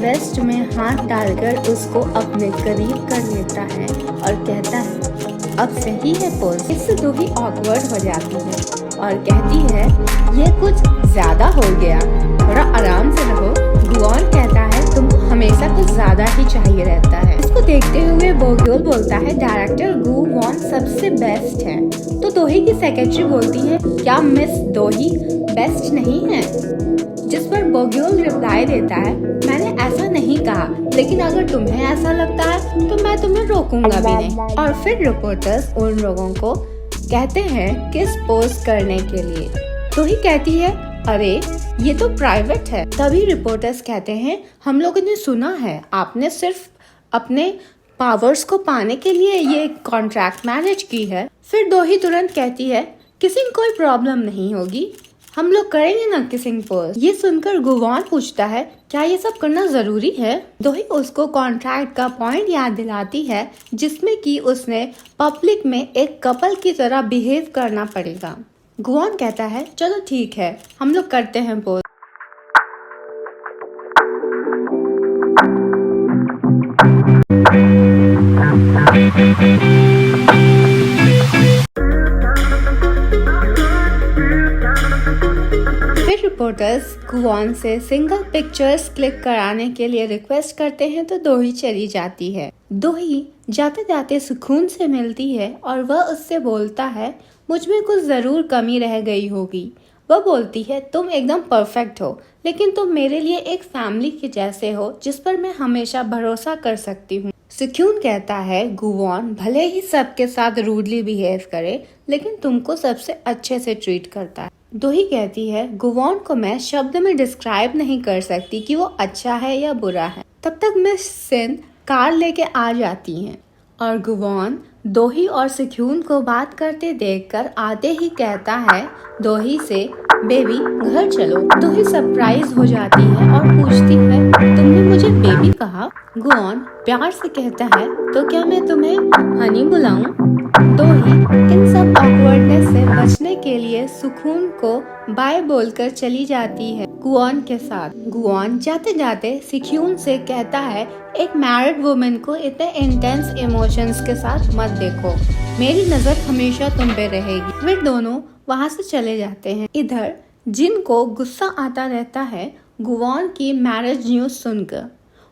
Waste में हाथ डालकर उसको अपने करीब कर लेता है और कहता है अब सही है पोज। इससे दोही ऑकवर्ड हो जाती है और कहती है ये कुछ ज्यादा हो गया, थोड़ा आराम से रहो। गुआन कहता है तुमको हमेशा कुछ ज्यादा ही चाहिए रहता है। इसको देखते हुए बोग्योल बोलता है डायरेक्टर गु वॉन सबसे बेस्ट है। तो दोही की सेक्रेटरी बोलती है क्या मिस दोही बेस्ट नहीं है? जिस पर बोग्योल रिप्लाई देता है मैंने ऐसा नहीं कहा, लेकिन अगर तुम्हें ऐसा लगता है तो मैं तुम्हें रोकूंगा भी नहीं। और फिर रिपोर्टर्स उन लोगों को कहते हैं किस पोज करने के लिए। तो ही कहती है अरे ये तो प्राइवेट है। तभी रिपोर्टर्स कहते हैं हम लोगों ने सुना है आपने सिर्फ अपने पावर्स को पाने के लिए ये कॉन्ट्रैक्ट मैनेज की है। फिर दोही तुरंत कहती है किसिंग कोई प्रॉब्लम नहीं होगी, हम लोग करेंगे ना किसिंग पोज। ये सुनकर गुवान पूछता है क्या ये सब करना जरूरी है? दोही उसको कॉन्ट्रैक्ट का पॉइंट याद दिलाती है जिसमें कि उसने पब्लिक में एक कपल की तरह बिहेव करना पड़ेगा। गुवान कहता है चलो ठीक है हम लोग करते हैं पोज। रिपोर्टर्स गुआन से सिंगल पिक्चर्स क्लिक कराने के लिए रिक्वेस्ट करते हैं तो दोही चली जाती है। दोही जाते जाते सुकून से मिलती है और वह उससे बोलता है मुझ में कुछ जरूर कमी रह गई होगी। वह बोलती है तुम एकदम परफेक्ट हो, लेकिन तुम मेरे लिए एक फैमिली के जैसे हो जिस पर मैं हमेशा भरोसा कर सकती हूँ। सुकून कहता है गुआन भले ही सबके साथ रूडली बिहेव करे, लेकिन तुमको सबसे अच्छे से ट्रीट करता है। दोही कहती है गुआन को मैं शब्द में डिस्क्राइब नहीं कर सकती कि वो अच्छा है या बुरा है। तब तक मिस सिन कार लेके आ जाती हैं और गुआन दोही और सुकून को बात करते देखकर आते ही कहता है दोही से बेबी घर चलो। दोही सरप्राइज हो जाती है और पूछती है तुमने मुझे बेबी कहा? गुआन प्यार से कहता है तो क्या मैं तुम्हें हनी बुलाऊं? दोही इन सब ऑकवर्डनेस से बचने के लिए सुकून को बाय बोलकर चली जाती है गुआन के साथ। गुआन जाते जाते सुकून से कहता है एक मैरिड वुमन को इतने इंटेंस इमोशंस के साथ मत देखो, मेरी नजर हमेशा तुम पे रहेगी। वे दोनों वहाँ से चले जाते हैं। इधर जिन को गुस्सा आता रहता है गुआन की मैरिज न्यूज सुनकर,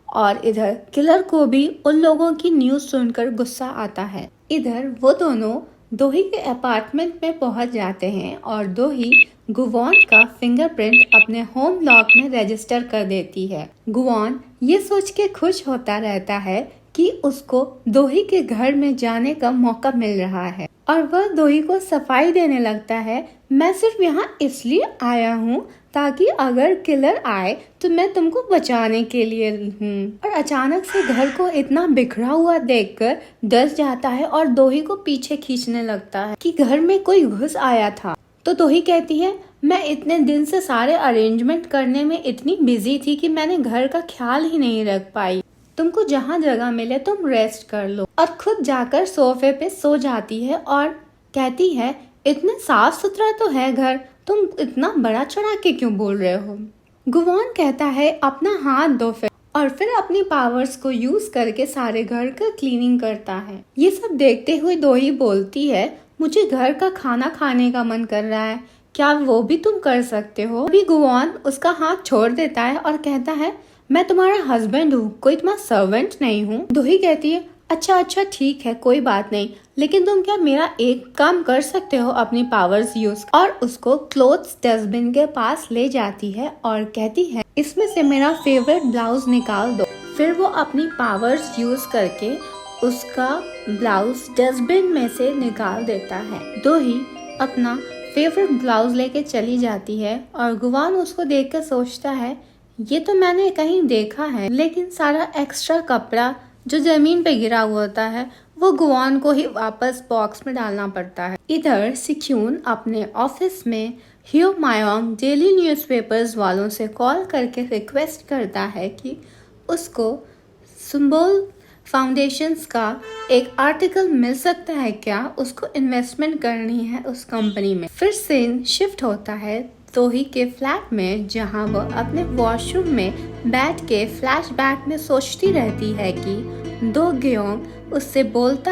और इधर किलर को भी उन लोगों की न्यूज सुनकर गुस्सा आता है। इधर वो दोनों दोही के अपार्टमेंट में पहुंच जाते हैं और दोही गुआन का फिंगरप्रिंट अपने होम लॉक में रजिस्टर कर देती है। गुआन ये सोच के खुश होता रहता है कि उसको दोही के घर में जाने का मौका मिल रहा है और वह दोही को सफाई देने लगता है मैं सिर्फ यहाँ इसलिए आया हूँ ताकि अगर किलर आए तो मैं तुमको बचाने के लिए हूँ। और अचानक से घर को इतना बिखरा हुआ देखकर डर जाता है और दोही को पीछे खींचने लगता है कि घर में कोई घुस आया था। तो दोही कहती है मैं इतने दिन से सारे अरेंजमेंट करने में इतनी बिजी थी कि मैंने घर का ख्याल ही नहीं रख पाई। तुमको जहाँ जगह मिले तुम रेस्ट कर लो। और खुद जाकर सोफे पे सो जाती है और कहती है इतने साफ सुथरा तो है घर, तुम इतना बड़ा चढ़ा के क्यों बोल रहे हो? गुआन कहता है अपना हाथ धो फिर, और फिर अपनी पावर्स को यूज करके सारे घर का क्लीनिंग करता है। ये सब देखते हुए दोही बोलती है मुझे घर का खाना खाने का मन कर रहा है, क्या वो भी तुम कर सकते हो? अभी गुआन उसका हाथ छोड़ देता है और कहता है मैं तुम्हारा हस्बैंड हूँ, कोई तुम्हारा सर्वेंट नहीं हूँ। दोही कहती है अच्छा ठीक है कोई बात नहीं, लेकिन तुम क्या मेरा एक काम कर सकते हो अपनी पावर्स यूज। और उसको क्लोथ्स डस्टबिन के पास ले जाती है और कहती है इसमें से मेरा फेवरेट ब्लाउज निकाल दो। फिर वो अपनी पावर्स यूज करके उसका ब्लाउज डस्टबिन में से निकाल देता है। दोही अपना फेवरेट ब्लाउज लेके चली जाती है और गुआन उसको देखकर सोचता है ये तो मैंने कहीं देखा है, लेकिन सारा एक्स्ट्रा कपड़ा जो जमीन पे गिरा हुआ होता है वो गुआन को ही वापस बॉक्स में डालना पड़ता है। इधर सुकून अपने ऑफिस में हियो मायोंग डेली न्यूज़पेपर्स वालों से कॉल करके रिक्वेस्ट करता है कि उसको सुम्बोल फाउंडेशंस का एक आर्टिकल मिल सकता है क्या, उसको इन्वेस्टमेंट करनी है उस कंपनी में। फिर सीन शिफ्ट होता है दोही के फ्लैट में जहां वो अपने वॉशरूम में बैठ के फ्लैशबैक में सोचती रहती है कि दो ग्योंग उससे बोलता